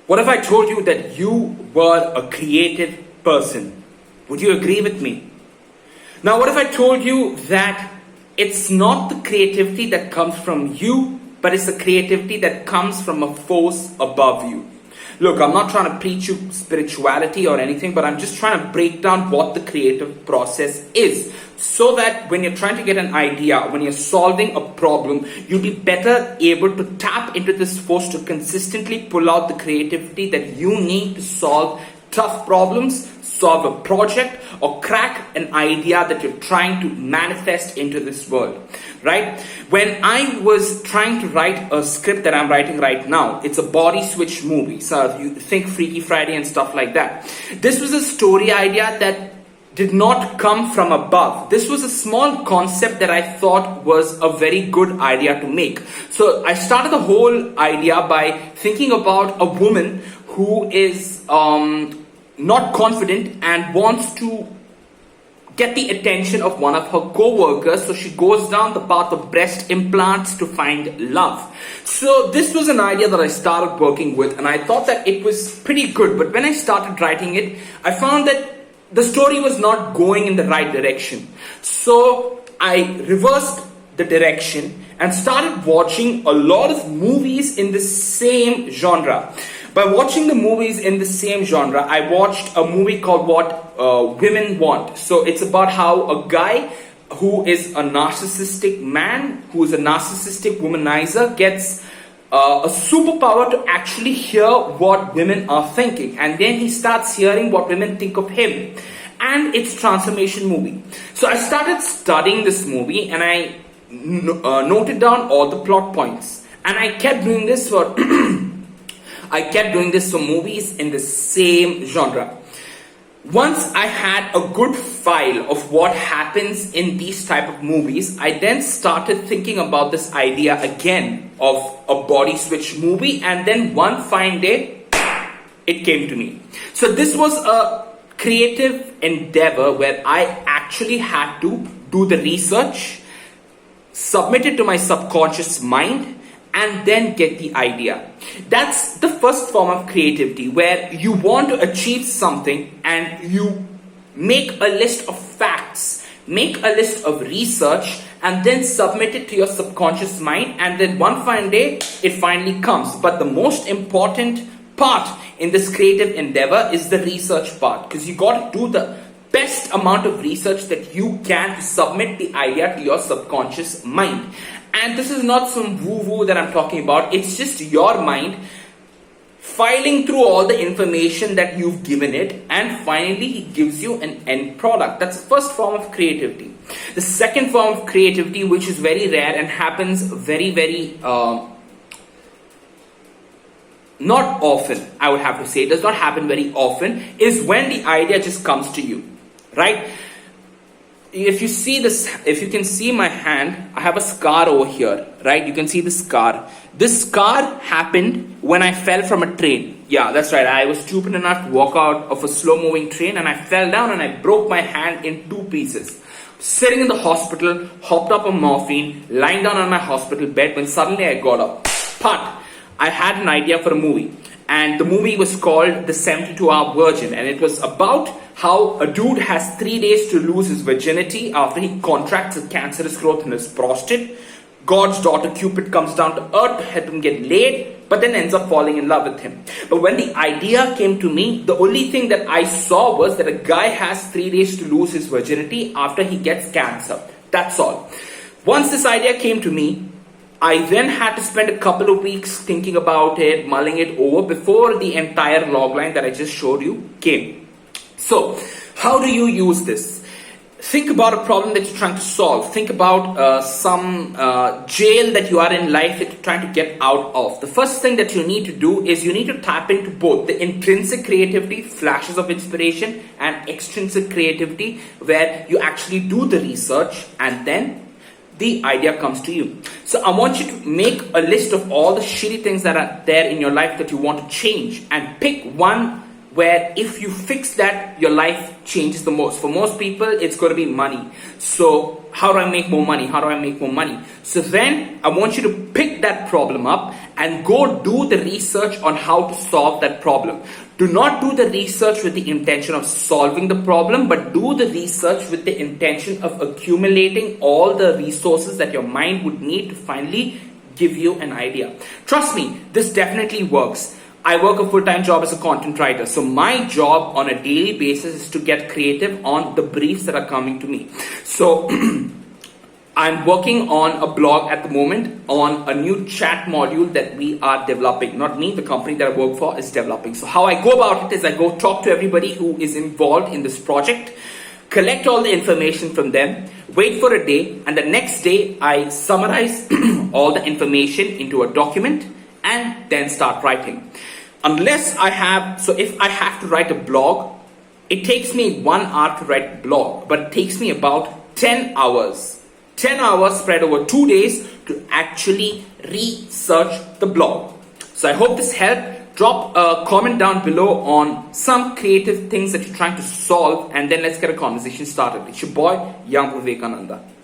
What if I told you that you were a creative person? Would you agree with me? Now, what if I told you that it's not the creativity that comes from you, but it's the creativity that comes from a force above you? Look, I'm not trying to preach you spirituality or anything, but I'm just trying to break down what the creative process is, so that when you're trying to get an idea, when you're solving a problem, you'll be better able to tap into this force to consistently pull out the creativity that you need to solve tough problems, solve a project, or crack an idea that you're trying to manifest into this world, right? When I was trying to write a script that I'm writing right now, it's a body switch movie. So you think Freaky Friday and stuff like that. This was a story idea that did not come from above. This was a small concept that I thought was a very good idea to make. So I started the whole idea by thinking about a woman who is not confident and wants to get the attention of one of her co-workers, so she goes down the path of breast implants to find love. So this was an idea that I started working with, and I thought that it was pretty good. But when I started writing it, I found that the story was not going in the right direction. So I reversed the direction and started watching a lot of movies in the same genre. By watching the movies in the same genre, I watched a movie called What Women Want. So it's about how a guy who is a narcissistic man, who is a narcissistic womanizer, gets a superpower to actually hear what women are thinking. And then he starts hearing what women think of him. And it's a transformation movie. So I started studying this movie, and I noted down all the plot points. And I kept doing this for movies in the same genre. Once I had a good file of what happens in these type of movies, I then started thinking about this idea again of a body switch movie, and then one fine day, it came to me. So this was a creative endeavor where I actually had to do the research, submit it to my subconscious mind, and then get the idea. That's the first form of creativity, where you want to achieve something and you make a list of facts, make a list of research, and then submit it to your subconscious mind, and then one fine day it finally comes. But the most important part in this creative endeavor is the research part, because you got to do the best amount of research that you can to submit the idea to your subconscious mind. And this is not some woo-woo that I'm talking about. It's just your mind filing through all the information that you've given it, and finally it gives you an end product. That's the first form of creativity. The second form of creativity, which is very rare and happens very not often, I would have to say, it does not happen very often, is when the idea just comes to you, right? If you see this, if you can see my hand, I have a scar over here, right? You can see the scar. This scar happened when I fell from a train. Yeah, that's right. I was stupid enough to walk out of a slow-moving train, and I fell down and I broke my hand in 2 pieces. Sitting in the hospital, hopped up on morphine, lying down on my hospital bed, when suddenly I got up. But I had an idea for a movie, and the movie was called The 72-Hour Virgin, and it was about how a dude has 3 days to lose his virginity after he contracts a cancerous growth in his prostate. God's daughter Cupid comes down to earth to help him get laid, but then ends up falling in love with him. But when the idea came to me, the only thing that I saw was that a guy has 3 days to lose his virginity after he gets cancer. That's all. Once this idea came to me, I then had to spend a couple of weeks thinking about it, mulling it over, before the entire logline that I just showed you came. So, how do you use this? Think about a problem that you're trying to solve. Think about some jail that you are in life that you're trying to get out of. The first thing that you need to do is you need to tap into both the intrinsic creativity, flashes of inspiration, and extrinsic creativity, where you actually do the research and then the idea comes to you. So I want you to make a list of all the shitty things that are there in your life that you want to change, and pick one where if you fix that, your life changes the most. For most people, it's going to be money. So how do I make more money? How do I make more money? So then I want you to pick that problem up and go do the research on how to solve that problem. Do not do the research with the intention of solving the problem, but do the research with the intention of accumulating all the resources that your mind would need to finally give you an idea. Trust me, this definitely works. I work a full-time job as a content writer. So my job on a daily basis is to get creative on the briefs that are coming to me. So I'm working on a blog at the moment on a new chat module that we are developing. Not me, the company that I work for is developing. So how I go about it is I go talk to everybody who is involved in this project, collect all the information from them, wait for a day, and the next day I summarize all the information into a document and then start writing. If I have to write a blog, it takes me 1 hour to write a blog, but it takes me about 10 hours. 10 hours spread over 2 days to actually research the blog. So I hope this helped. Drop a comment down below on some creative things that you're trying to solve, and then let's get a conversation started. It's your boy, Young Vivekananda.